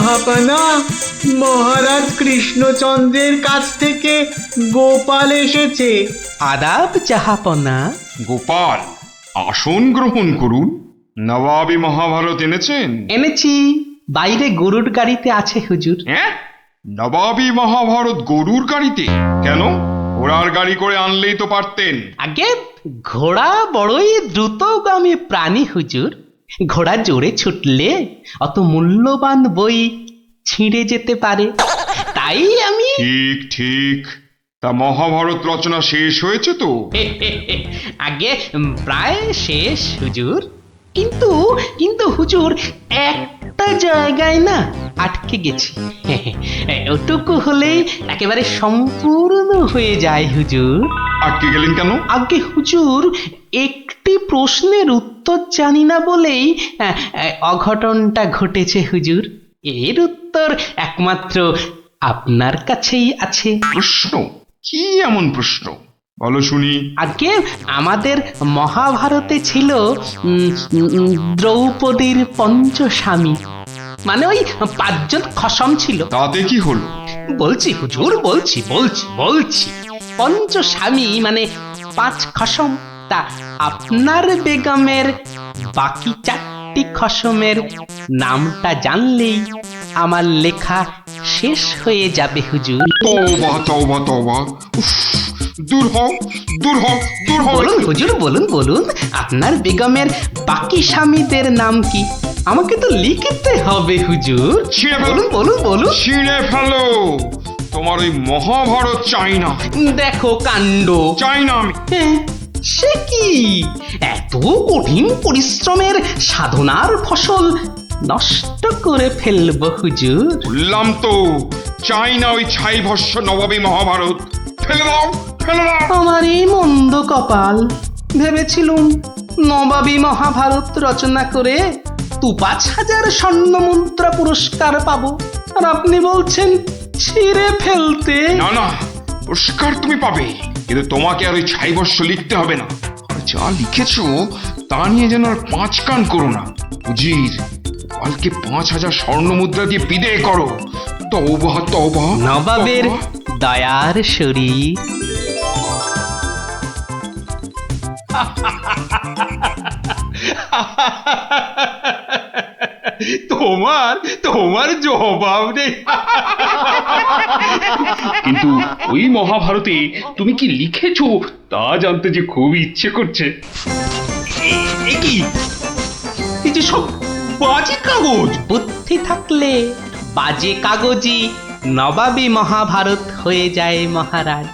জাহাপনা, মহারাজ কৃষ্ণচন্দ্রের কাছ থেকে গোপাল এসেছে। আদাব জাহাপনা। গোপাল, আসন গ্রহণ করুন। নবাবী মহাভারত এনেছেন? এনেছি, বাইরে গরুর গাড়িতে আছে হুজুর। হ্যাঁ, নবাবী মহাভারত গরুর গাড়িতে? কেন, ঘোড়ার গাড়ি করে আনলেই তো পারতেন। আগে ঘোড়া বড়ই দ্রুতগামী প্রাণী হুজুর। ঘোড়া জোরে ছুটলে অত মূল্যবান বই ছিঁড়ে যেতে পারে, তাই আমি ঠিক ঠিক। তা মহাভারত রচনা শেষ হয়েছে তো? আগে প্রায় শেষ হুজুর, কিন্তু কিন্তু হুজুর একটা জায়গায় না আটকে গেছি। ওটুকু হলেই একেবারে সম্পূর্ণ হয়ে যায় হুজুর। আটকে গেলেন কেন? আগে হুজুর, একটি প্রশ্নের উত্তর জানি না বলেই অঘটনটা ঘটেছে হুজুর। এর উত্তর একমাত্র আপনার কাছেই আছে। প্রশ্ন? কি এমন প্রশ্ন, বলো শুনি। আগে আমাদের মহাভারতে ছিল দ্রৌপদীর পঞ্চস্বামী, মানে ওই 5 জন খসম ছিল। তাতে কি হলো? বলছি হুজুর, বলছি বলছি বলছি পঞ্চস্বামী মানে 5 খসম। তা আপনার বেগমের বাকি 4টি খসমের নামটা জানলেই আমার লেখা শেষ হয়ে যাবে হুজুর। তওবা তওবা তওবা, উফ, দূর হও দূর হও দূর হও। বলুন হুজুর, বলুন বলুন, আপনার বেগমের বাকি স্বামীদের নাম কি? আমাকে তো লিখতে হবে হুজুর। ছিঁড়ে ফেলো। বলুন বলুন বলুন। ছিঁড়ে ফেলো, তোমার ওই মহাভারত চাই না, দেখো কাণ্ড। চাই না আমি। সে কি, এত কঠিন পরিশ্রমের সাধনার ফসল নষ্ট করে ফেলবো হুজুর? বললাম তো, চাই না ওই ছাই ভস্য নবাবী মহাভারত। ফেলে দাও, ফেলে দাও। আমার এই মন্দ কপাল, ভেবেছিলুম নবাবী মহাভারত রচনা করে 2-5 হাজার স্বর্ণ মুদ্রা পুরস্কার পাবো, আর আপনি বলছেন ছিঁড়ে ফেলতে। না না, পুরস্কার তুমি পাবে, কিন্তু তোমাকে আর ওই ছাই ভস্য লিখতে হবে না। আর যা লিখেছো তা নিয়ে যেন আর 5 কান করো না। উজির, কালকে 5,000 স্বর্ণ মুদ্রা দিয়ে বিদায় করো। তওবা তওবা। নবাবের দয়ার শরীর। তোমার তোমার জবাব নেই। কিন্তু ওই মহাভারতে তুমি কি লিখেছো তা জানতে যে খুব ইচ্ছে করছে। এ কি, এই যে সব বাজে কাগজ। বুদ্ধি থাকলে বাজে কাগজই নবাবী মহাভারত হয়ে যায় মহারাজ।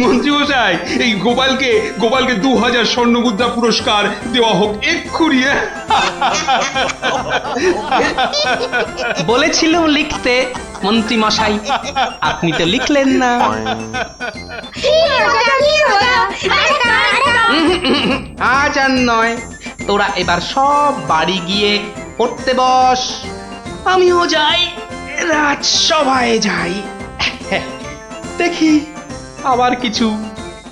মন্ত্রী মশাই, এই গোপালকে 2,000 স্বর্ণ মুদ্রা পুরস্কার দেওয়া হোক এক্ষুনি। বলেছিলাম লিখতে মন্ত্রী মশাই, আপনি তো লিখলেন না। আজ আর নয়, তোরা এবার সব বাড়ি গিয়ে পড়তে বস। আমিও যাই, রাজসভায় যাই, দেখি আবার কিছু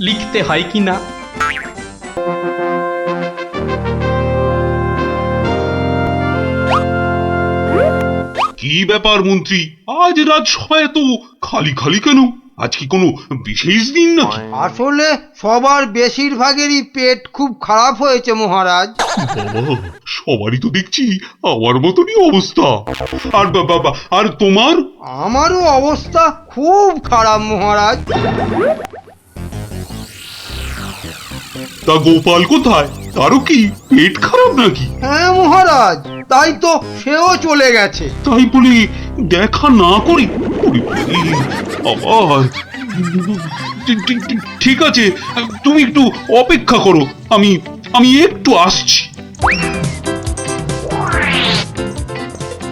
লিখতে হয় কিনা। কি ব্যাপার মন্ত্রী, আজ রাজসভায় তো খালি খালি কেন? আজ কি কোনো বিশেষ দিন নাকি? আসলে সবার বেশিরভাগেরই পেট খুব খারাপ হয়েছে মহারাজ। বাবা, সবারই তো দেখছি আমার মতনই অবস্থা। আর বাবা, আর তোমার? আমারও অবস্থা খুব খারাপ মহারাজ। তা গোপাল কোথায়? তারও কি পেট খারাপ নাকি? হ্যাঁ মহারাজ, তাই তো সেও চলে গেছে। তাই বলে দেখা না করি? ওরে বাবারে, আবার ঠিক আছে, তুমি একটু অপেক্ষা করো, আমি একটু আসছি।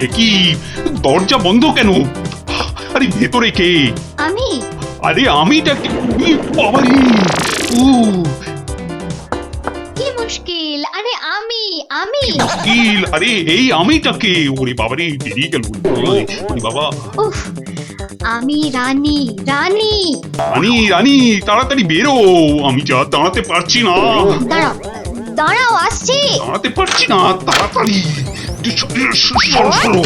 এ কি, দরজা বন্ধ কেন? আরে ভেতরে কে? আমি। আরে আমিটা কি? বাবারে, ও কি মুশকিল? আরে আমি মুশকিল। আরে এই আমিটাকে, ওরে বাবারে, বেরিয়ে গেল। ওরে বাবা। উফ, আমি রানী। রানী রানী, তাড়াতাড়ি বেরো, আমি যা দাঁড়াতে পারছি না। দাঁড়াও, দাঁড়াও আসছি। দাঁড়াতে পারছি না, তাড়াতাড়ি সরো সরো।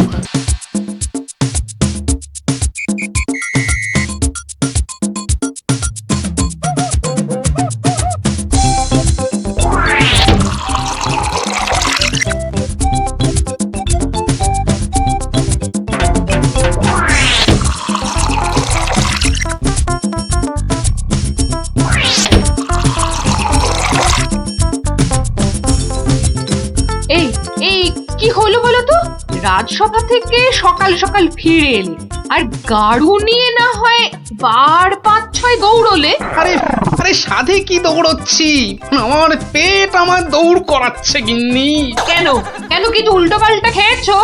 এই এই কি হলো বলো তো? রাজসভা থেকে সকাল সকাল ফিরে এলে আর গাড়ু নিয়ে না হয় বার 5-6 দৌড়লে। আরে আরে সাধে কি দৌড়চ্ছি, আমার পেট আমার দৌড় করাচ্ছে গিন্নি। কেন কেন কিছু উল্টো পাল্টা খেয়েছো?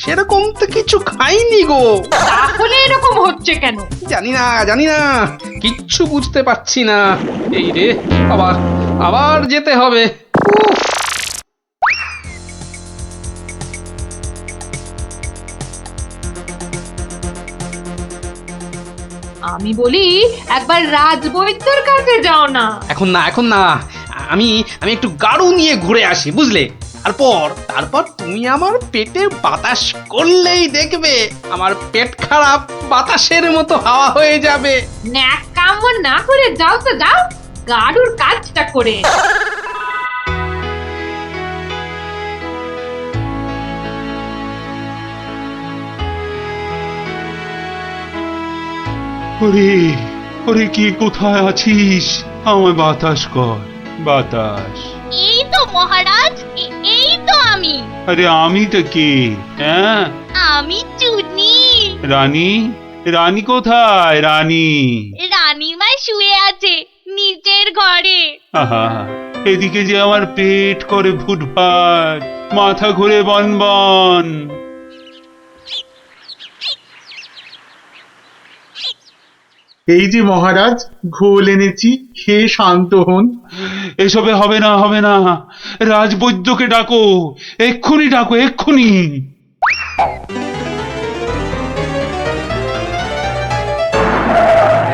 সেরকম তো কিছু খাইনি গো। তাহলে এরকম হচ্ছে কেন? জানি না কিচ্ছু বুঝতে পারছি না। এই রে, আবার আবার যেতে হবে। উফ, আমি বলি একবার রাজবৈদ্যর কাছে যাও না। এখন না আমি আমি একটু গাড়ু নিয়ে ঘুরে আসি, বুঝলে? তারপর তুমি আমার পেটে বাতাস করলেই দেখবে আমার পেট খারাপ বাতাসের মতো হাওয়া হয়ে যাবে। ন্যাক কাম না করে যাও তো যাও, গাড়ুর কাজটা করে। ওরে ওরে, কে কোথায় আছিস? আমায় বাতাস কর, বাতাস। এই তো মহারাজ, এই তো আমি। আরে আমি তো কে? হ্যাঁ, আমি চুনি। রানী, রানী কোথায়? রানী রানীমা শুয়ে আছে নিচের ঘরে। আহা, এদিকে যে আমার পেট করে ফুটফাট, মাথা ঘুরে বনবন। এই যে মহারাজ, ঘোল এনেছি, খেয়ে শান্ত হন। এসবে হবে না, হবে না। রাজবৈদ্যকে ডাকো, এক্ষুনি ডাকো, এক্ষুনি।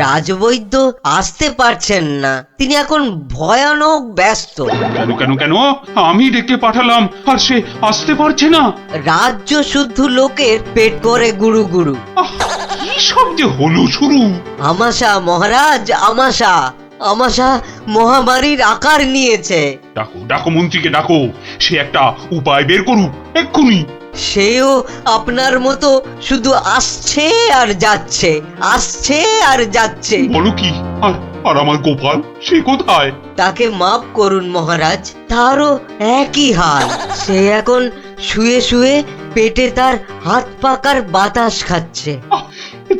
রাজবৈদ্য আসতে পারছেন না, তিনি এখন ভয়ানক ব্যস্ত। কেন কেন কেন? আমি ডেকে পাঠালাম আর সে আসতে পারছে না। রাজ্য শুদ্ধ লোকের পেট করে গুরু গুরু। আহ, কি সব যে হলো শুরু। আমাশা মহারাজ, আমাশা আমাশা মহামারীর আকার নিয়েছে। ডাকো ডাকো, মন্ত্রীকে ডাকো, সে একটা উপায় বের করুক এক্ষুনি। সেও আপনার মতো শুধু আসছে আর যাচ্ছে, আসছে আর যাচ্ছে। বলো কি? আর আর আমার গোপাল, সে কোথায়? তাকে মাফ করুন মহারাজ, তারও একই হাল। সে এখন শুয়ে শুয়ে পেটে তার হাত পাকার বাতাস খাচ্ছে। আহ, এ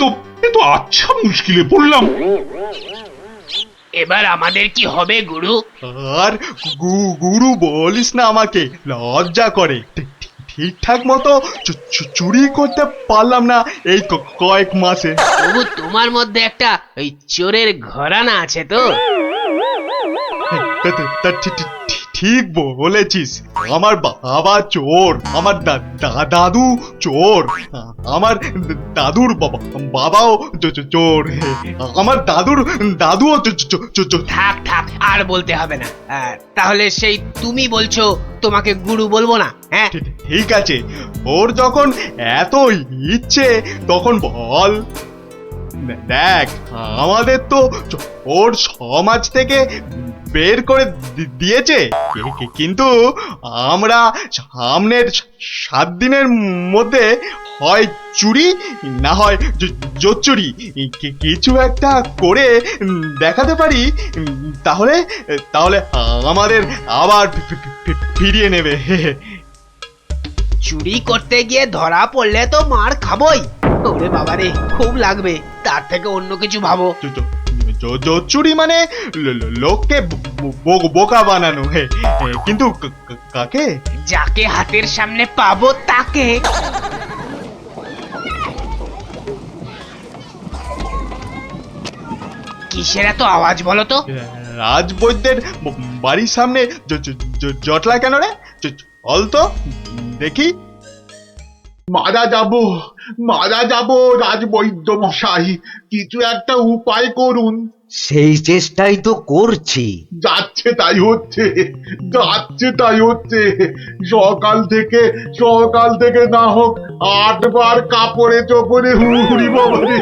তো আচ্ছা মুশকিলে পড়লাম। এবার আমাদের কি হবে গুরু? আর গুরু বলিস না, আমাকে লজ্জা করে। ঠিকঠাক মতো চুরি করতে পারলাম না এই কয়েক মাসে। তবু তোমার মধ্যে একটা ওই চোরের ঘরানা আছে তো? ঠিক বলেছিস, আমার বাবা চোর, আমার দাদু চোর, আমার দাদুর বাবাও চোর, আমার দাদুও চোর। থাক থাক, আর বলতে হবে না। তাহলে সেই তুমি বলছো তোমাকে গুরু বলবো না? হ্যাঁ ঠিক আছে, ওর যখন এত ইচ্ছে তখন বল। দেখ, আমাদের তো ওর সমাজ থেকে বের করে দিয়েছে, কিন্তু আমরা সামনের 7 দিনের মধ্যে হয় চুরি না হয় জোচ্চুরি কিছু একটা করে দেখাতে পারি, তাহলে তাহলে আমাদের আবার ফিরিয়ে নেবে। চুরি করতে গিয়ে ধরা পড়লে তো মার খাবোই। ওরে বাবারে, খুব লাগবে। তার থেকে অন্য কিছু ভাবো। জোচ্চুরি মানে লোককে বোকা বানানো, কিন্তু কাকে? যাকে হাতের সামনে পাবো তাকে। কিসের এত আওয়াজ বলো তো? রাজবৈদ্যের বাড়ির সামনে জটলা কেন রে? চল তো দেখি। মারা যাব রাজবৈদ্য মশাই, কিছু একটা উপায় করুন। সেই চেষ্টাই তো করছি। যাচ্ছে তাই হচ্ছে, যাচ্ছে তাই হচ্ছে। সকাল থেকে না হোক 8 বার কাপড়ে চোপড়ে হুড়ি বাবা রে,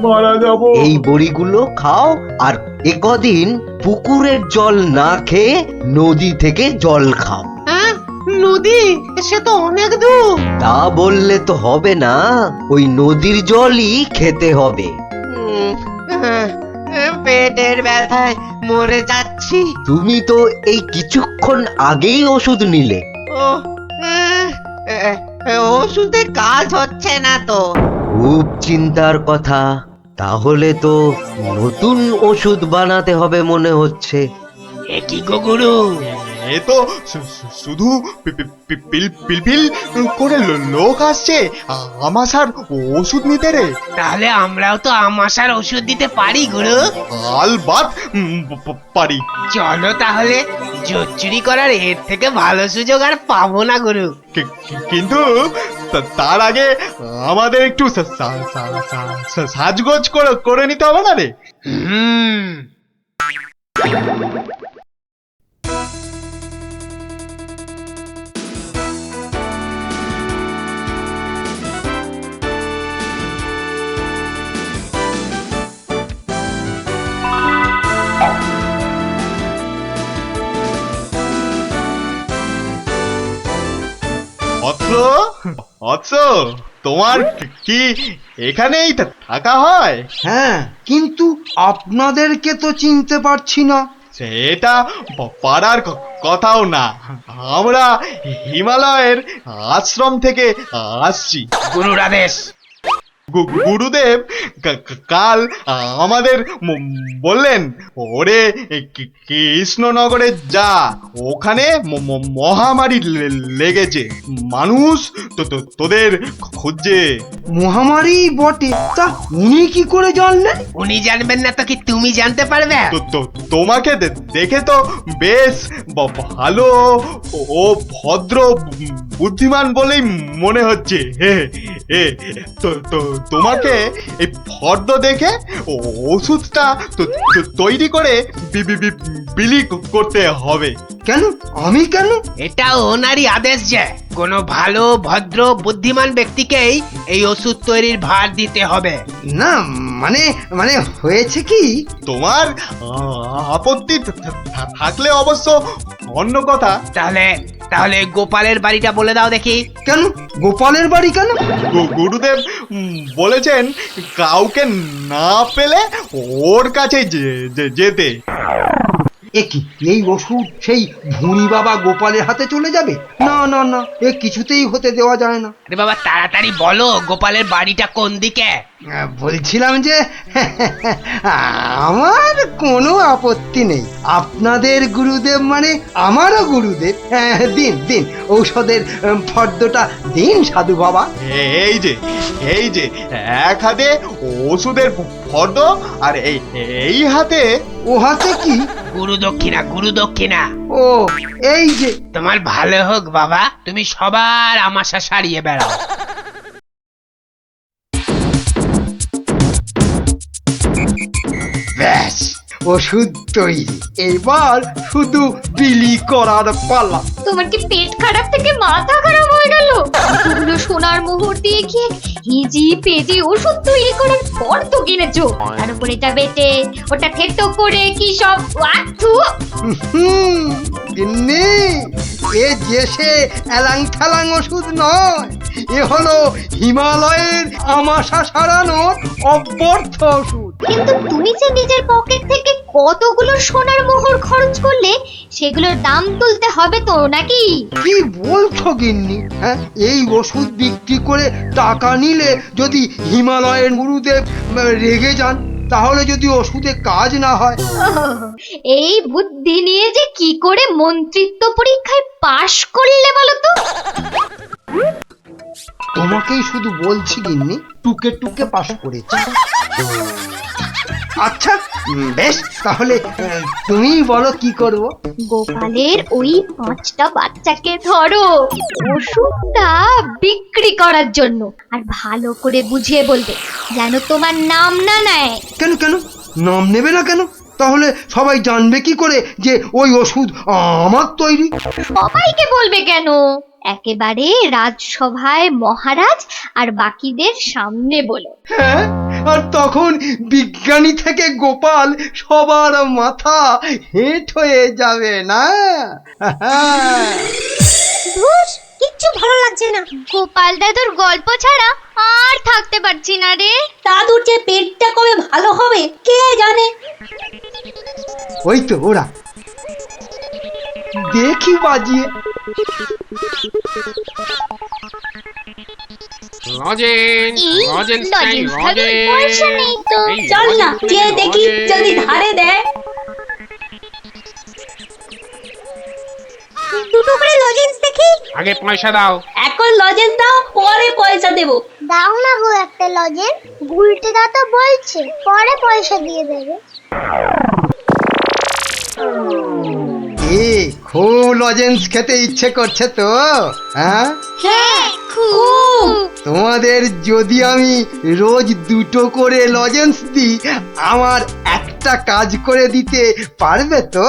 মারা যাবো। এই বড়িগুলো খাও, আর একদিন পুকুরের জল না খেয়ে নদী থেকে জল খাও। হ্যাঁ, নদী সে তো অনেক দূর। তা বললে তো হবে না, ওই নদীর জলই খেতে হবে। পেটের ব্যথায় মরে যাচ্ছি। তুমি তো এই কিছুক্ষণ আগেই ওষুধ নিলে। ও, ওষুধে কাজ হচ্ছে না তো। খুব চিন্তার কথা। তাহলে তো নতুন ওষুধ বানাতে হবে মনে হচ্ছে। এ কি গো গুরু, এ তো শুধু পিলপিল করে লোক আসছে আমাশার ওষুধ নিতে রে। তাহলে আমরাও তো আমাশার ওষুধ দিতে পারি গুরু। আলবাত পারি। চলো তাহলে, জোর চুরি করার এর থেকে ভালো সুযোগ আর পাবো না গুরু। কিন্তু তার আগে আমাদের একটু সাজগোজ করে নিতে হবে না রে? হুম। অৎস, তোমার কি এখানেই থাকা হয়? হ্যাঁ, কিন্তু আপনাদেরকে তো চিনতে পারছি না। সেটা পারার কথাও না। আমরা হিমালয়ের আশ্রম থেকে আসছি। গুরুর আদেশ। গুরুদেব কাল আমাদের বললেন, ওরে কৃষ্ণনগরে যা, ওখানে মহামারী লেগেছে, মানুষ তোদের খুঁজছে। মহামারী বটে, তা উনি কি করে জানলেন? উনি জানবেন না তো কি তুমি জানতে পারবে? তোমাকে দেখে তো বেশ ভালো ও ভদ্র বুদ্ধিমান বলেই মনে হচ্ছে। তোমাকে এই ফর্দ দেখে ওষুধটা তৈরি করে বিলি করতে হবে। কেন? আমি কেন? এটা ওনারই আদেশ যে কোনো ভালো ভদ্র বুদ্ধিমান ব্যক্তিকেই এই ওষুধ তৈরির ভার দিতে হবে। না মানে মানে হয়েছে কি, তোমার আপত্তি থাকলে অবশ্য অন্য কথা। তাহলে গোপালের বাড়িটা বলে দাও দেখি। কেন গোপালের বাড়ি কেন? গুরুদেব বলেছেন কাউকে না পেলে ওর কাছে যেতে। কি এই ওষুধ সেই ভুঁড়ি বাবা গোপালের হাতে চলে যাবে? না না না, এ কিছুতেই হতে দেওয়া যায় না। আরে বাবা তাড়াতাড়ি বলো, গোপালের বাড়িটা কোন দিকে? বলছিলাম যে আমার কোনো আপত্তি নেই। আপনাদের গুরুদেব মানে আমারও গুরুদেব। দিন দিন ঔষধের ফর্দটা দিন সাধু বাবা। এই যে এক হাতে ওষুধের ফর্দ, আর এই হাতে। ও হাতে কি? গুরু দক্ষিণা। ও এই যে। তোমার ভালো হোক বাবা, তুমি সবার আমাশা সারিয়ে বেড়াও। ব্যাস, ওষুধ তৈরি, এবার শুধু বিলি করার পালা। তোমার কি পেট খারাপ থেকে মাথা খারাপ হয়ে গেল? এতগুলো সোনার মোহর দিয়ে কি হিজি পেজি ওষুধ তৈরি করার পর তো কিনেছো, তার উপরে এটা বেটে ওটা থেতো করে কি সব ওয়াথু। গিন্নি, এ যে সে এলাং থালাং ওষুধ নয়, এ হলো হিমালয়ের আমাশা সারানোর অব্যর্থ ওষুধ। কিন্তু তুমি যে নিজের পকেট থেকে কতগুলো সোনার মোহর খরচ করলে, সেগুলোর দাম তুলতে হবে তো নাকি? কি বলছো গিন্নি? হ্যাঁ, এই ওষুধ বিক্রি করে টাকা নিলে যদি হিমালয়ের গুরুদেব রেগে যান, তাহলে যদি ওষুধে কাজ না হয়। এই বুদ্ধি নিয়ে যে কি করে মন্ত্রিত্ব পরীক্ষায় পাশ করলে বলো তো? তোমাকেই শুধু বলছি গিন্নি, টুকে টুকে পাশ করেছি। আচ্ছা বেশ তাহলে তুমি বলো কি করব। গোপালের ওই 5টা বাচ্চাকে ধরো ওষুধটা বিক্রি করার জন্য, আর ভালো করে বুঝিয়ে বলবে যেন তোমার নাম না নেয়। কেন কেন নাম নেবে না কেন? তাহলে সবাই জানবে কি করে যে ওই ওষুধ আমার তৈরি? সবাইকে বলবে কেন, একেবারে রাজসভায় মহারাজ আর বাকিদের সামনে বলো। হ্যাঁ, আর তখন বিজ্ঞানী থেকে গোপাল সবার মাথা হেঁট হয়ে যাবে না? ধুস, কিচ্ছু ভালো লাগছে না। গোপাল দাদুর গল্প ছাড়া আর থাকতে পারছি না রে। দাদুর যে পেটটা কবে ভালো হবে কে জানে। ওই তো ওরা, দেখি বাজিয়ে। চল না যে দেখি যদি ধারে দেয়। দুটো করে লজেন্স দেখি। আগে পয়সা দাও। এখন লজেন্স দাও, পরে পয়সা দেবো। দাও না গো একটা লজেন্স, গুলটে দা তো বলছে পরে পয়সা দিয়ে দেবে। খুব লজেন্স খেতে ইচ্ছে করছে তো? হ্যাঁ হ্যাঁ খুব। তোমাদের যদি আমি রোজ 2টো করে লজেন্স দিই, আমার একটা কাজ করে দিতে পারবে তো?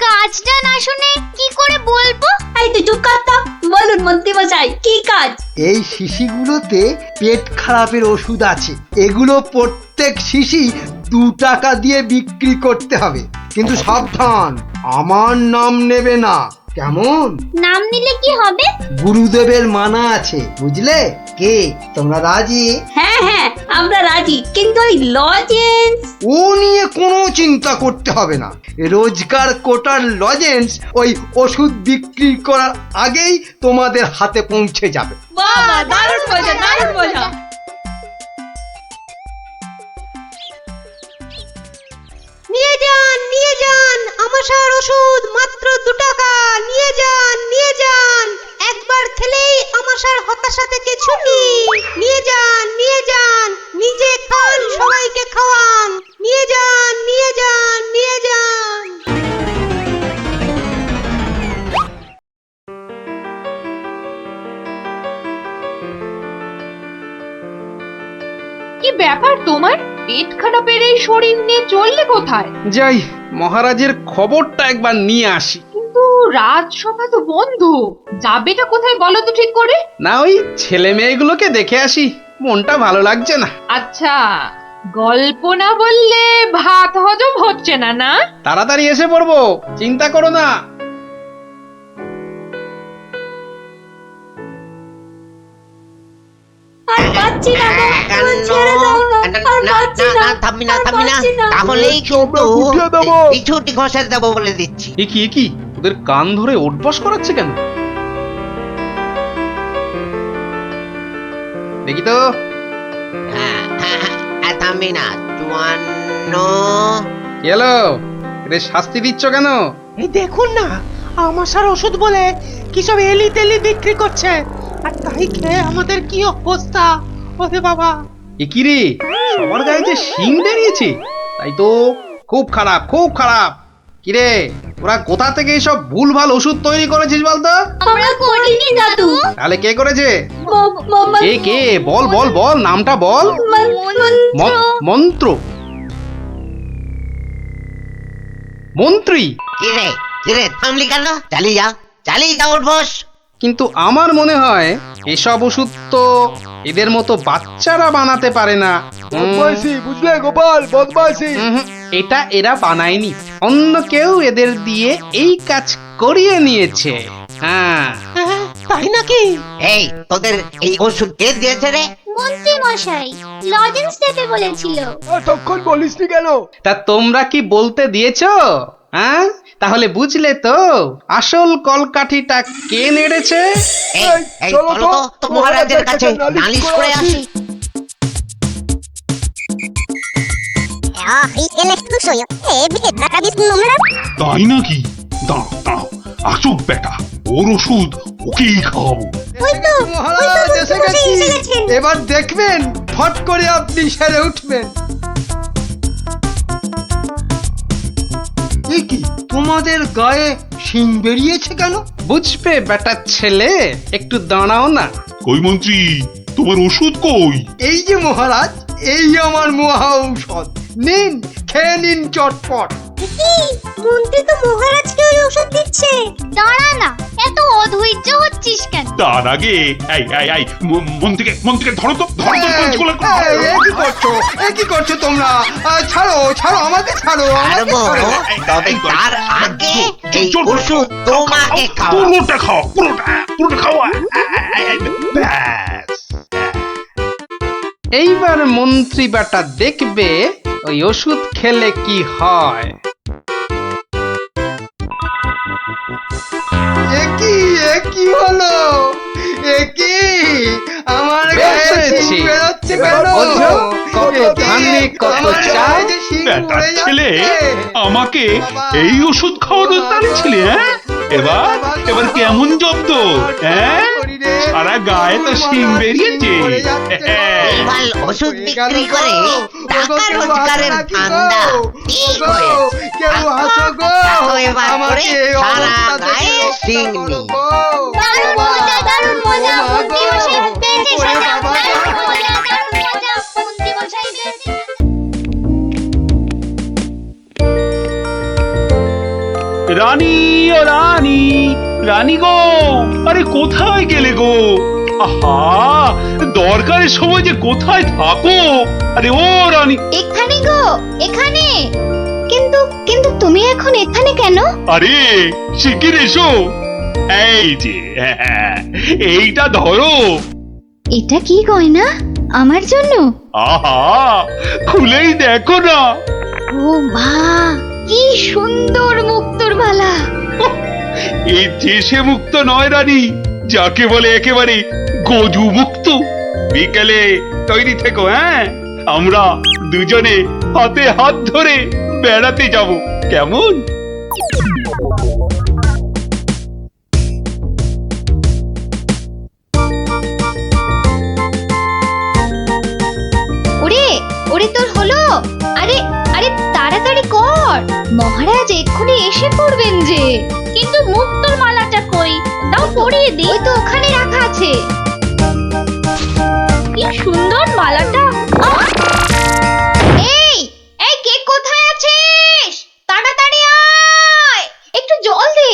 কাজটা না শুনে কি করে বলবো? এই তুই চুপ কর তো। বলুন মন্ত্রী মশাই, কি কাজ? এই শিশিগুলোতে পেট খারাপের ওষুধ আছে, এগুলো প্রত্যেক শিশি 2 টাকা দিয়ে বিক্রি করতে হবে, কিন্তু সাবধান আমার নাম নেবে না, কেমন? নাম নিলে কি হবে? গুরুদেবের মানা আছে, বুঝলে? কে তোমরা রাজি? হ্যাঁ হ্যাঁ আমরা রাজি, কিন্তু ওই লজেন্স। ও নিয়ে কোনো চিন্তা করতে হবে না, রোজকার কোটার লজেন্স ওই ওষুধ বিক্রি করার আগেই তোমাদের হাতে পৌঁছে যাবে। বাবা দারুণ মজা, দারুণ মজা। নিয়ে যান আমাশার ওষুধ, মাত্র 2 টাকা। নিয়ে যান একবার খেলেই আমাশার হতাশা থেকে ছুটি। নিয়ে যান নিজে খান, সবাইকে খাওয়ান। নিয়ে যান। কি ব্যাপার তোমার? পেট খারাপের এই শরীর নিয়ে চললে কোথায়? যাই মহারাজের খবরটা একবার নিয়ে আসি। কিন্তু রাজসভা তো বন্ধ, যাবেটা কোথায় বলো তো ঠিক করে? না ওই ছেলে মেয়েগুলোকে দেখে আসি, মনটা ভালো লাগছে না। আচ্ছা, গল্প না বললে ভাত হজম হচ্ছে না না? তাড়াতাড়ি এসে পড়বো, চিন্তা করো না। আর পাচ্ছি না গো, আমার ছেড়ে দাও না। আর পাচ্ছি না। থামবি না তাহলেই কিন্তু ছুটি ঘষে দেবো বলে দিচ্ছি। এ কি ওদের কান ধরে ওঠবস করাচ্ছে কেন? দেখি তো। থামবি না, 54। এলো, এদের শাস্তি দিচ্ছ কেন? এই দেখুন না, আমাশার ওষুধ বলে কি সব এলি তেলি বিক্রি করছে, আর তাই খেয়ে আমাদের কি অবস্থা। ওরে বাবা, এ কি রে, সবার গায়ে যে শিং বেরিয়েছে, তাই তো খুব খারাপ। কিরে, ওরা কোথা থেকে এইসব ভুলভাল ওষুধ তৈরি করেছিস বলতো? আমরা করিনি দাদু। তাহলে কে করেছে? কে বল নামটা বল। মন্ত্রী। কিরে থামলি কেন? চালিয়ে যা উঠবস। কিন্তু আমার মনে হয় এসব ওষুধ তো এদের মতো বাচ্চারা বানাতে পারে না। বুঝলে গোপাল, বদমাইশি। এটা এরা বানায়নি, অন্য কেউ এদের দিয়ে এই কাজ করিয়ে নিয়েছে। হ্যাঁ তাই নাকি? এই তোদের এই ওষুধ কে দিয়েছে রে? মন্ত্রী মশাই লজেন্স দিতে বলেছিল। তখন বলিসনি কেন? তা তোমরা কি বলতে দিয়েছো? হ্যাঁ, তাহলে বুঝলে তো আসল কলকাঠিটা কে নেড়েছে। চলো তো মহারাজের কাছে নালিশ করে আসি। তাই নাকি? দাঁড়াও আসুক বেটা, ওর ওষুধ ওকেই খাওয়াবো। মহারাজ এসে গেছি, এবার দেখবেন ফট করে আপনি সেরে উঠবেন। আমাদের গায়ে শিং বেরিয়েছে কেন? বুঝবে বেটার ছেলে, একটু দাঁড়াও না। কই মন্ত্রী, তোমার ওষুধ কই? এই যে মহারাজ, এই আমার মহা ঔষধ, নিন খেয়ে নিন চটপট। মন্ত্রী তো মহারাজকে ওই ওষুধ দিচ্ছে। দাঁড়া না, এত অধৈর্য হচ্ছিস কেন? তার আগে এই মন্ত্রীকে ধরো তো, পাঁচগুলো এ কি করছো তোমরা? ছাড়ো ছাড়ো, আমাকে ছাড়ো, আমাকে ছাড়ো। তবে তার আগে এই ওষুধ তোমাকে খাও। পুরোটা খাও, পুরোটা খাওয়া। ব্যাস। এইবার মন্ত্রী বেটা দেখবে ওই ওষুধ খেলে কি হয়। এ কি হলো? আমার গায়ে বেশ শিং হয়েছে। বেরোচ্ছে কেন? বোঝো, কত ধানে কত আমার চাল। গায়ে যে শিং বেটার পড়ে ছেলে যাচ্ছে। আমাকে এই ওষুধ খাওয়ানোর তালে ছিলে, হ্যাঁ? এবার কেমন জব্দ, হ্যাঁ? সারা গায়ে তো শিং বেরিয়েছে। এবার ওষুধ বিক্রি করে টাকা রোজগারের ধান্দা ঠিক হয়েছে। কেউ হাসো গো, দেখো এবার করে আমাকে এই সারা অবস্থা গায়ে থেকে শিং রক্ষা করো নেই। গো। দারুণ মজা, দারুণ মজা, মন্ত্রী মশাই পেয়েছে সাজা। দারুণ মজা, মন্ত্রী মশাই পেয়েছে। রানী ও রানী, রানী গো, আরে কোথায় গেলে গো? আহা, দরকারের সময় যে কোথায় থাকো? আরে ও রানী। এখানে গো, এখানে। কিন্তু কিন্তু তুমি এখন এখানে কেন? আরে শিগগির এসো। এই যে এইটা ধরো। এটা কি গয়না? আমার জন্য? আহা, খুলেই দেখো না। ও মা, কি সুন্দর মুক্তোর মালা। এই দেশে মুক্ত নয় রানী, যাকে বলে একেবারে গজু মুক্ত। বিকেলে তৈরি থেকো, হ্যাঁ? আমরা দুজনে হাতে হাত ধরে বেড়াতে যাব, কেমন? ওরে ওরে, তোর হলো? আরে আরে তাড়াতাড়ি কর, মহারাজ এক্ষুনি এসে পড়বেন যে। কিন্তু মুক্তোর মালাটা কই? দাও পরিয়ে দিই। ওই তো ওখানে রাখা আছে। কি সুন্দর মালাটা। আহ! এই এই, কে কোথায় আছিস? তাড়াতাড়ি আয়, একটু জল দে।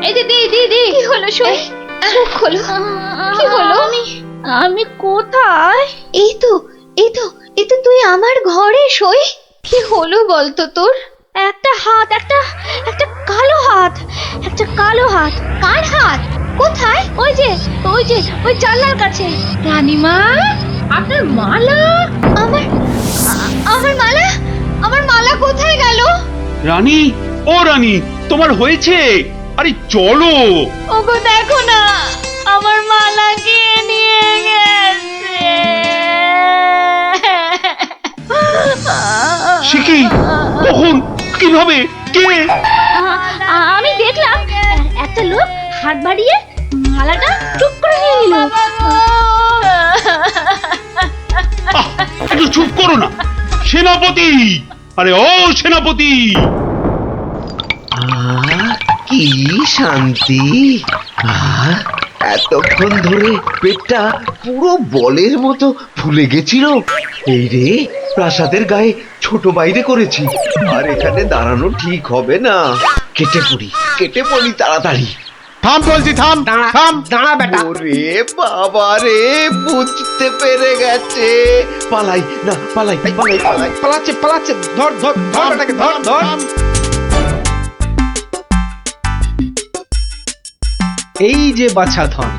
এই যে দি দি দি, কি হলো? শুন, চোখ খোলো। কি হলো? আমি কোথায়? এই তো এই তো এই তো, তুই আমার ঘরে সই। কি হলো বলতো তোর? একটা হাত, একটা একটা কালো হাত, একটা কালো হাত। কার হাত? কোথায়? ওই যে ওই জানলার কাছে। রানীমা, আপনার মালা। আমার মালা, আমার মালা কোথায় গেল? রানী ও রানী, তোমার হয়েছে? আরে চলো। ওগো দেখো না, আমার মালা কে নিয়ে গেছে। সে কি? কখন? কিভাবে? কে? আমি দেখলাম একটা লোক হাত বাড়িয়ে মালাটা চুপ করে নিয়ে নিল। একটু চুপ করো না সেনাপতি। আরে ও সেনাপতি, কি শান্তি! এতক্ষণ ধরে পেটটা পুরো বলের মতো ফুলে গেছিল। এই রে, প্রাসাদের গায়ে ছোট বাইরে করেছি, আর এখানে দাঁড়ানো ঠিক হবে না। কেটে পড়ি তাড়াতাড়ি। থাম বলছি, থাম থাম। দাঁড়া বেটা। ওরে বাবা রে, বুঝতে পেরে গেছে। পালাই না, পালাই। পালাচ্ছে পালাচ্ছে, ধর ধর ধর বেটাকে, ধর ধর। এই যে বাছা ধন,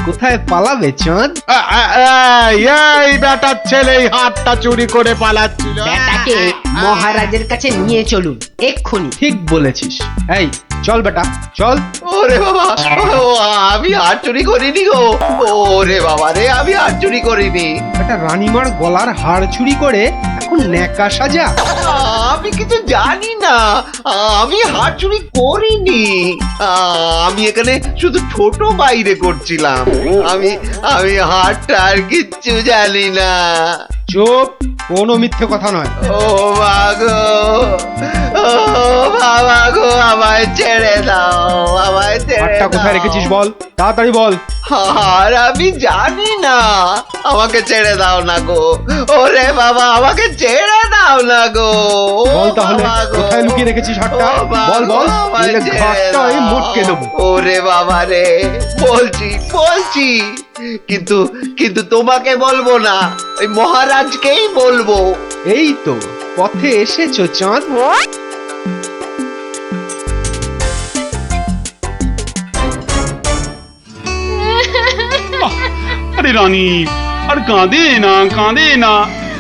কোথায় পালাবে চাঁদ? এই বেটার ছেলে এই হাতটা চুরি করে পালাচ্ছিল। বেটাকে মহারাজের কাছে নিয়ে চলুন এক্ষুনি। ঠিক বলেছিস। এই চল বেটা, চল। ওরে বাবা, আমি হাত চুরি করিনি গো। ওরে বাবা রে, আমি হাত চুরি করিনি। একটা রানীমার গলার হাড় চুরি করে এখন ন্যাকা সাজা। আমি কিছু জানি না, আমি হাট চুরি করিনি। আমি এখানে শুধু ছোট বাইরে করছিলাম। আমি আমি হাটটা আর কিচ্ছু জানি না। চুপ, কোনো মিথ্যে কথা নয়। ও মাগো, ও বাবা গো, আমায় ছেড়ে দাও, আমায় ছেড়ে হাটটা কোথায় দাও। রেখেছিস বল, তাড়াতাড়ি বল। আর আমি জানি না, আমাকে ছেড়ে দাও না গো। ওরে বাবা, আমাকে ছেড়ে দাও না গো। বল তাহলে, বাবা গো। কোথায় লুকিয়ে রেখেছিস হাটটা? ও বাবা বল বল, গো, আমায় নইলে ছেড়ে ঘাটটা আমি দাও। মোটকে দেবো। ওরে বাবা রে, বলছি বলছি, কিন্তু কিন্তু তোমাকে বলবো না, ওই মহারাজকেই বলবো। এই তো পথে এসেছো চাঁদ। আরে রানী, আর কাঁদে না, কাঁদে না।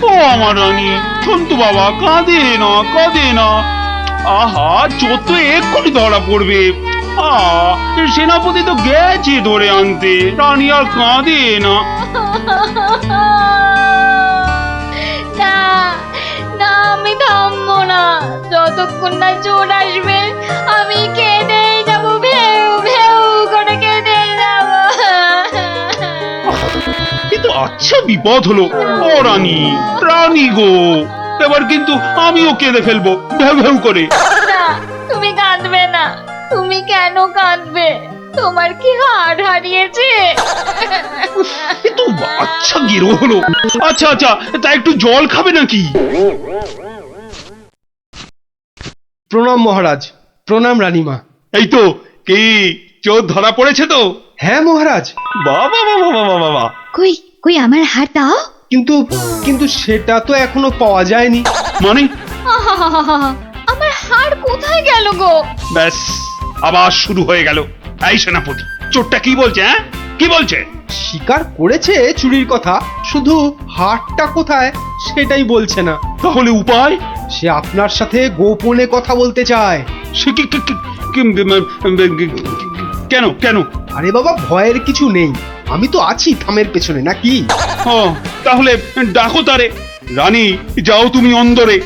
ও আমার রানী, সন্তু বাবা, কাঁদে না, কাঁদে না। আহা, চোর তো এক্ষুনি ধরা পড়বে। সেনাপতি তো গেছে ধরে আনতে। রানী আর কাঁদে না। না না, আমি থামবো না যতক্ষণ না চোর আসবে। আমি কেঁদেই যাবো, ভেউ ভেউ করে কেঁদে যাবো। কিন্তু আচ্ছা বিপদ হলো। ও রানী, রানী গো, এবার কিন্তু আমিও কেঁদে ফেলবো ভেউ ভেউ করে। না, তুমি কাঁদবে না। তুমি কেন কাঁদবে? তোমার কি হাড় হারিয়েছে? কিন্তু আচ্ছা গেরো হলো। আচ্ছা আচ্ছা, তা একটু জল খাবে নাকি? প্রণাম মহারাজ, প্রণাম রানীমা। এই তো, কি চোর ধরা পড়েছে তো? হ্যাঁ মহারাজ। বাবা বাবা বাবা বাবা। কই কই আমার হাড় দাও। কিন্তু কিন্তু সেটা তো এখনো পাওয়া যায়নি। মানে? আহাহাহাহা, আমার হাড় কোথায় গেল গো? ব্যাস, আবার শুরু হয়ে গেল। এই সেনাপতি, চোরটা কি বলছে? হ্যাঁ, কি বলছে? স্বীকার করেছে চুরির কথা, শুধু হাটটা কোথায় সেটাই বলছে না। তাহলে উপায়? সে আপনার সাথে গোপনে কথা বলতে চায়। সে কেন কেন? আরে বাবা, ভয়ের কিছু নেই, আমি তো আছি থামের পেছনে, নাকি? ও, তাহলে ডাকো তারে। রানী, যাও তুমি অন্দরে।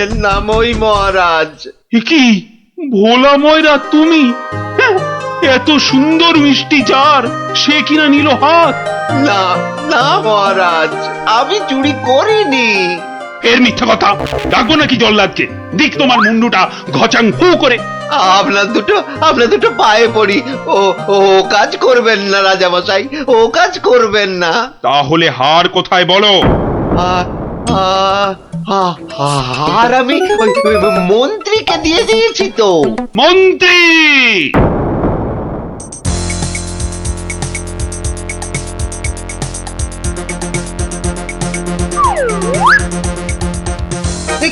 এর নাম ওই মহারাজ। এ কি ভোলা ময়রা তুমি? হ্যাঁ, এত সুন্দর মিষ্টি চার, সে কিনা নিল হাত। না না মহারাজ, আমি চুরি করিনি। এর মিথ্যা কথা। ডাকবো নাকি জল্লাদকে? দিক তোমার মুন্ডুটা ঘচাং ফু করে। আপনার দুটো পায়ে পড়ি। ও ও কাজ করবেন না রাজামশাই, ও কাজ করবেন না। তাহলে হার কোথায় বলো? আর আমি ওই মন্ত্রীকে দিয়ে দিয়েছি তো। মন্ত্রী!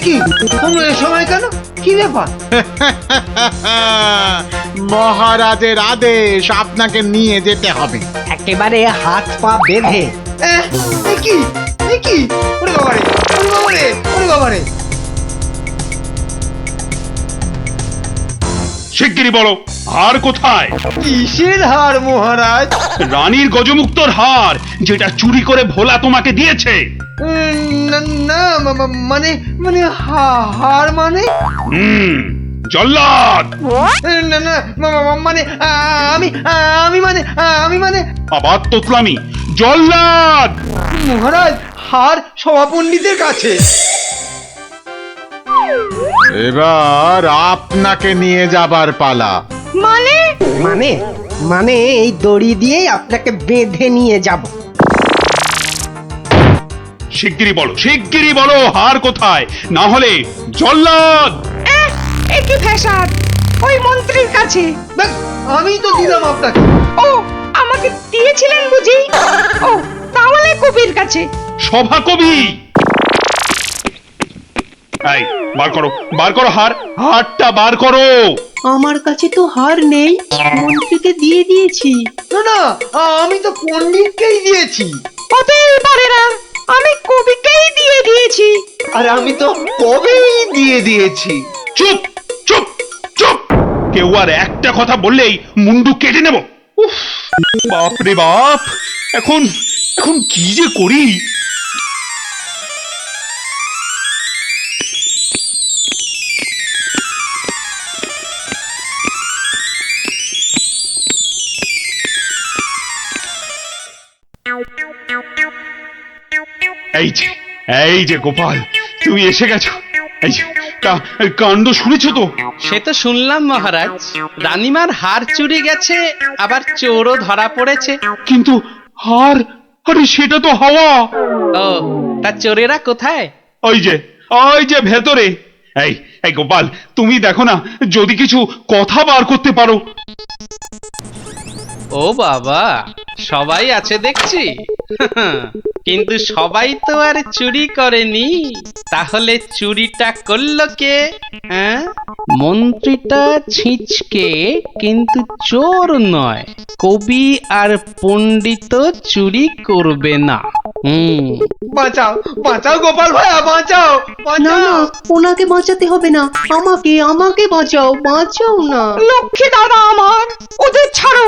কি তোমরা এ সময় কেন? কি ব্যাপার? মহারাজের আদেশ, আপনাকে নিয়ে যেতে হবে। একেবারে হাত পা বেঁধে। কি কি? ওরে বাবারে, ওরে বাবারে, ওরে বাবারে। শিগগিরই বলো, হার কোথায়? কিসের হার মহারাজ? রানীর গজমুক্তর হার, যেটা চুরি করে ভোলা তোমাকে দিয়েছে। না না, মানে মানে হার মানে? জল্লাদ! না না, মানে আমি আমি মানে আবার তোতলামি। জল্লাদ! মহারাজ, হার সভাপণ্ডিতের কাছে। এবার আপনাকে নিয়ে যাবার পালা। মানে মানে মানে এই দড়ি দিয়েই আপনাকে বেঁধে নিয়ে যাব। শিগগিরই বলো, শিগগিরই বলো, হার কোথায়? না হলে জল্লাদ! একই ফ্যাসাদ, ওই মন্ত্রীর কাছে। আমি তো দিলাম আপনাকে। ও, আমাকে দিয়েছিলেন বুঝি? ও, তাহলে কবির কাছে। সভা কবি! এই, বার করো, বার করো হার, হারটা বার করো। আমার কাছে তো হার নেই, মন্ত্রীকে দিয়ে দিয়েছি। না না, আমি তো পণ্ডিতকেই দিয়েছি। হতেই পারে না, আমি কবিকেই দিয়ে দিয়েছি। আর আমি তো কবেই দিয়ে দিয়েছি। চুপ চুপ চুপ! কেউ আর একটা কথা বললেই মুন্ডু কেটে নেব। উফ, বাপ রে বাপ! এখন এখন কি যে করি? এই যে গোপাল, তুমি এসে গেছো। এই যে, কাণ্ড শুনেছো তো? সে তো শুনলাম মহারাজ, রানীমার হার চুরি গেছে, আবার চোরও ধরা পড়েছে। কিন্তু হার, আরে সেটা তো হাওয়া। ও, তা চোরেরা কোথায়? ওই যে ভেতরে। এই গোপাল, তুমি দেখো না যদি কিছু কথা বার করতে পারো। ও বাবা, সবাই আছে দেখছি। কিন্তু সবাই তো আর চুরি করেনি, তাহলে চুরিটা করলো কে? হ্যাঁ, মন্ত্রীটা ছিঁচকে কিন্তু চোর নয়, কবি আর পণ্ডিত চুরি করবে না। বাঁচাও বাঁচাও গোপাল ভাইয়া, বাঁচাও না না, ওনাকে বাঁচাতে হবে না, আমাকে বাঁচাও, বাঁচাও না। লক্ষ্মী দাদা আমার, ওদের ছাড়ো,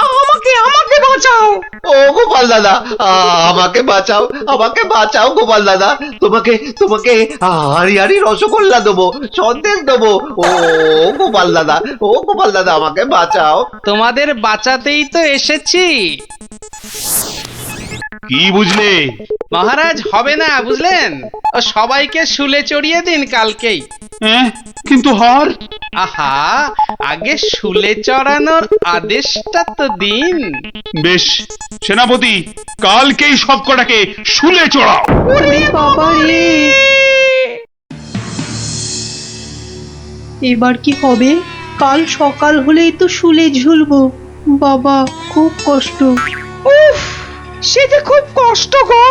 আমাকে বাঁচাও। ও গোপাল দাদা, আমাকে বাঁচাও গোপাল দাদা। তোমাকে হাড়ি হাড়ি রসগোল্লা দেবো, সন্দেশ দেবো। ও গোপাল দাদা আমাকে বাঁচাও। তোমাদের বাঁচাতেই তো এসেছি। কি বুঝলে? মহারাজ, হবে না বুঝলেন, ও সবাইকে শুলে চড়িয়ে দিন কালকেই। কিন্তু হার? আহা, আগে শুলে চড়ানোর আদেশটা তো দিন। বেশ, সেনাপতি, কালকেই সব কটাকে শুলে চড়াও। ওরে বাবা রে, এবার কি হবে? কাল সকাল হলেই তো শুলে ঝুলবো। বাবা, খুব কষ্ট। উফ, সে যে খুব কষ্ট গো।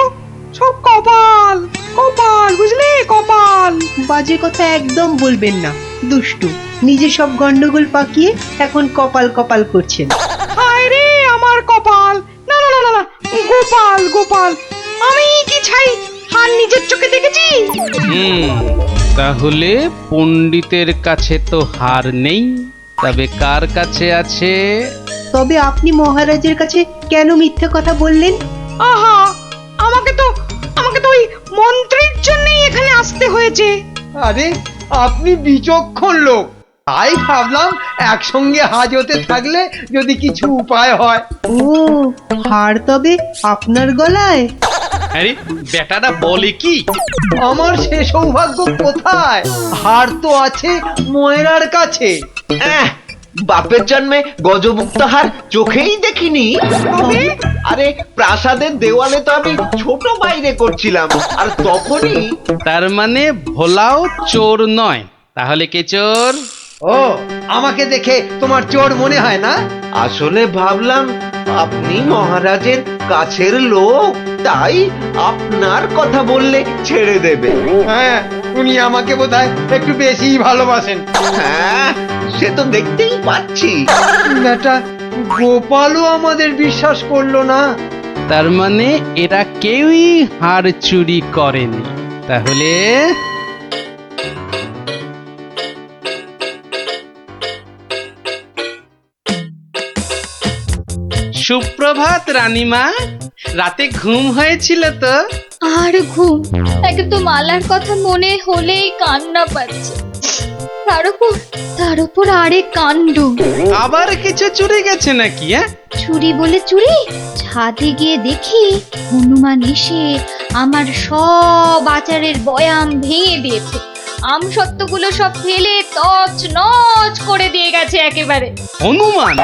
সব কপাল কপাল, বুঝলে, কপাল। বাজে কথা একদম বলবেন না, দুষ্টু। নিজে সব গন্ডগোল পাকিয়ে এখন কপাল কপাল করছেন। হায় রে আমার কপাল। না না না না, গোপাল গোপাল, আমি কি ছাই হার নিজের চোখে দেখেছি? তাহলে পণ্ডিতের কাছে তো হার নেই, তবে কার কাছে আছে? তবে আপনি মহারাজের কাছে কেন মিথ্যে কথা বললেন? আহা, আমাকে তো ওই মন্ত্রীর জন্যই এখানে আসতে হয়েছে। আরে, আপনি বিচক্ষণ লোক, তাই ভাবলাম একসঙ্গে হাজতে থাকলে যদি কিছু উপায় হয়। ও, হার তবে আপনার গলায়? আরে বেটাটা বলে কি? আমার সে সৌভাগ্য কোথায়? হার তো আছে ময়রার কাছে। বাপের জন্মে গজমুক্ত হার চোখেই দেখিনি। আরে, প্রাসাদের দেওয়ালে তো আমি ছোট বাইরে করছিলাম, আর তখনই। তার মানে ভোলাও চোর নয়, তাহলে কে চোর? ও, আমাকে দেখে তোমার চোর মনে হয় না? আসলে ভাবলাম আপনি মহারাজের কাছের লোক, তাই আপনার কথা বললে ছেড়ে দেবে। হ্যাঁ, উনি আমাকে বোধহয় একটু বেশিই ভালোবাসেন। হ্যাঁ, সে তো দেখতেই পাচ্ছি। বেটা গোপালও আমাদের বিশ্বাস করলো না। তার মানে এরা কেউই হার চুরি করেনি। তাহলে সুপ্রভাত রানীমা, রাতে ঘুম হয়েছিল তো? আর ঘুম, একে তো মালার কথা মনে হলেই কান্না পাচ্ছে। তার উপর আরেক কাণ্ড। আবার কিছু চুরি গেছে নাকি? চুরি বলে চুরি, ছাদে গিয়ে দেখি হনুমান এসে আমার সব আচারের বয়াম ভেঙে দিয়েছে। আমসত্ত্বগুলো সব ফেলে তছ নছ করে দিয়ে গেছে একেবারে। হনুমান?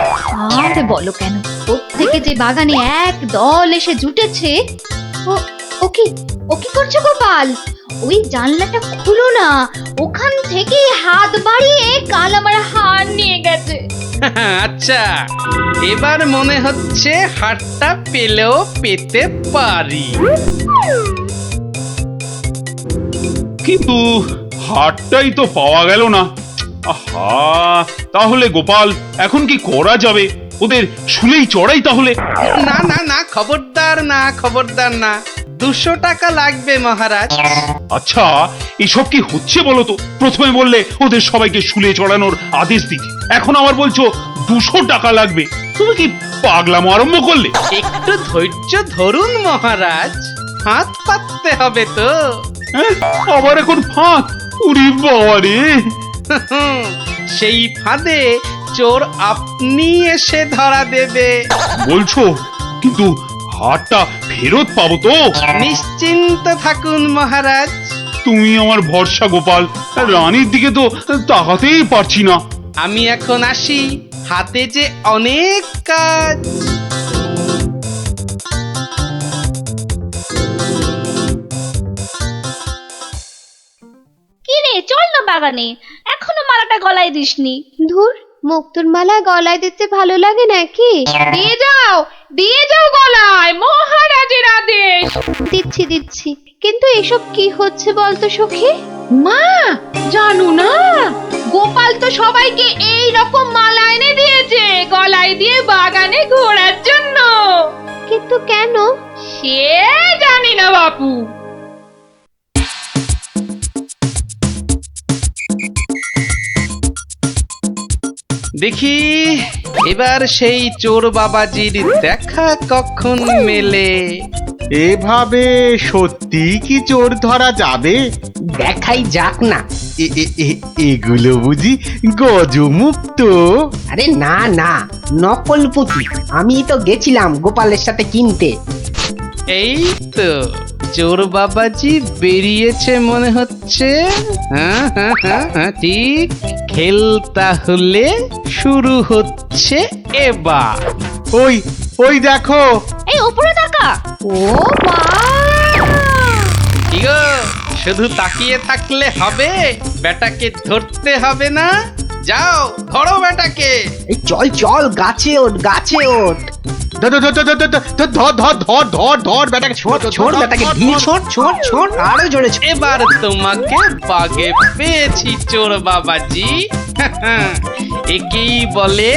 আর বলো কেন, প্রত্যেকে যে বাগানে এক দল এসে জুটেছে। ও কি করছো গোপাল? ওই জানলাটা খুলো না, ওখান থেকে হাত বাড়িয়ে কাল আমার হার নিয়ে গেছে। আচ্ছা, এবার মনে হচ্ছে হারটা পেলেও পেতে পারি। কিন্তু হারটাই তো পাওয়া গেল না। আহা, তাহলে গোপাল এখন কি করা যাবে? ওদের শুলেই চড়াই তাহলে। না না না, খবরদার না, 200 টাকা লাগবে মহারাজ। আচ্ছা, এসব কি হচ্ছে বলো তো? প্রথমে বললে ওদের সবাইকে শুলে চড়ানোর আদেশ দিতে, এখন আবার বলছো 200 টাকা লাগবে। তুমি কি পাগলামো আরম্ভ করলে? একটু ধৈর্য ধরুন মহারাজ, হাত পাততে হবে তো। হ্যাঁ, আবার এখন ফাঁক? উরি বাবা রে! সেই ফাঁদে চোর আপনি এসে ধরা দেবে। বলছো, কিন্তু হারটা ফেরত পাবো তো? নিশ্চিন্ত থাকুন মহারাজ। তুমি আমার ভরসা গোপাল, রানীর দিকে তো তাকাতেই পারছি না। আমি এখন আসি, হাতে যে অনেক কাজ। কি রে, চল না বাগানে, এখনো মালাটা গলায় দিসনি। ধুর, মুক্তোর মালা গলায় দিতে ভালো লাগে নাকি? দিয়ে যাও গলায়, মহারাজের আদেশ। দিচ্ছি দিচ্ছি, কিন্তু এসব কি হচ্ছে বলতো সখী? মা, জানো না, গোপাল তো সবাইকে এই রকম মালা এনে দিয়েছে গলায় দিয়ে বাগানে ঘোরার জন্য। কিন্তু কেন? সে জানি না বাপু। দেখি এবার সেই চোর বাবাজির দেখা কখন মেলে। এভাবে সত্যি কি চোর ধরা যাবে? দেখাই যাক না। এগুলো বুঝি গজমুক্ত? আরে না না, নকল পুঁতি। আমি তো গেছিলাম গোপালের সাথে কিনতে। এই তো চোর বাবাজি বেরিয়েছে মনে হচ্ছে। হ্যাঁ হ্যাঁ হ্যাঁ হ্যাঁ, ঠিক। খেল তাহলে শুরু হচ্ছে এবার। ওই ওই দেখো, এই উপরে তাকা। ও মা! কি গো, শুধু তাকিয়ে থাকলে হবে? বেটাকে ধরতে হবে না? যাও ধরো বেটাকে। এই চল চল, গাছে ওঠ, গাছে ওঠ। ধর ধর ধর ধর ধর ধর ধর ধর ধর বেটাকে ছোট ছোট বেটাকে ঢিল ছোট ছোট ছোট, আরো জোরে ছোট। এবার তোমাকে বাগে পেয়েছি চোর বাবাজি। একেই বলে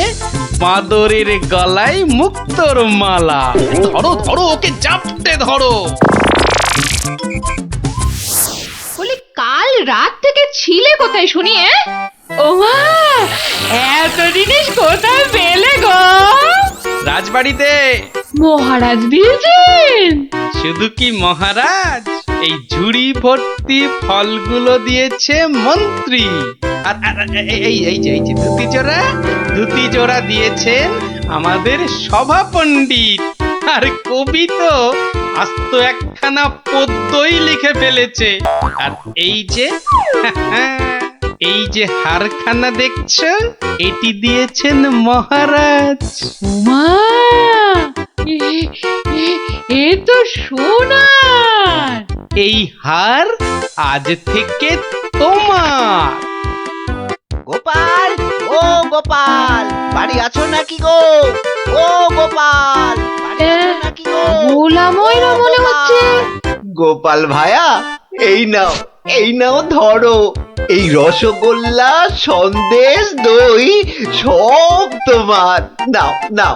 বাঁদরের গলায় মুক্তোর মালা। ধরো ধরো, ওকে জাপটে ধরো। বলি, কাল রাত থেকে ছিলে কোথায় শুনি? ও মা, এত জিনিস কোথায় পেলে গো? রাজবাড়িতে। মহারাজ দিয়েছেন? শুধু কি মহারাজ, এই ঝুড়ি ভর্তি ফলগুলো দিয়েছে মন্ত্রী। আর এই যে ধুতি জোড়া দিয়েছেন আমাদের সভা পণ্ডিত। আর কবি তো আস্ত একখানা পদ্যই লিখে ফেলেছে। আর এই যে হারখানা দেখছো, এটি দিয়েছেন মহারাজ। মা, এ তো সোনার। এই হার আজ থেকে তোমার। গোপাল, ও গোপাল, বাড়ি আছো নাকি গো? ও গোপাল, বাড়ি আছো নাকি গো? ভোলা ময়রা মনে হচ্ছে। গোপাল ভায়া, এই নাও ধরো। এই রসগোল্লা, সন্দেশ, দই সব তোমার। নাও নাও।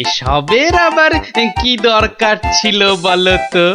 এসবের আবার কি দরকার ছিল বলো তো?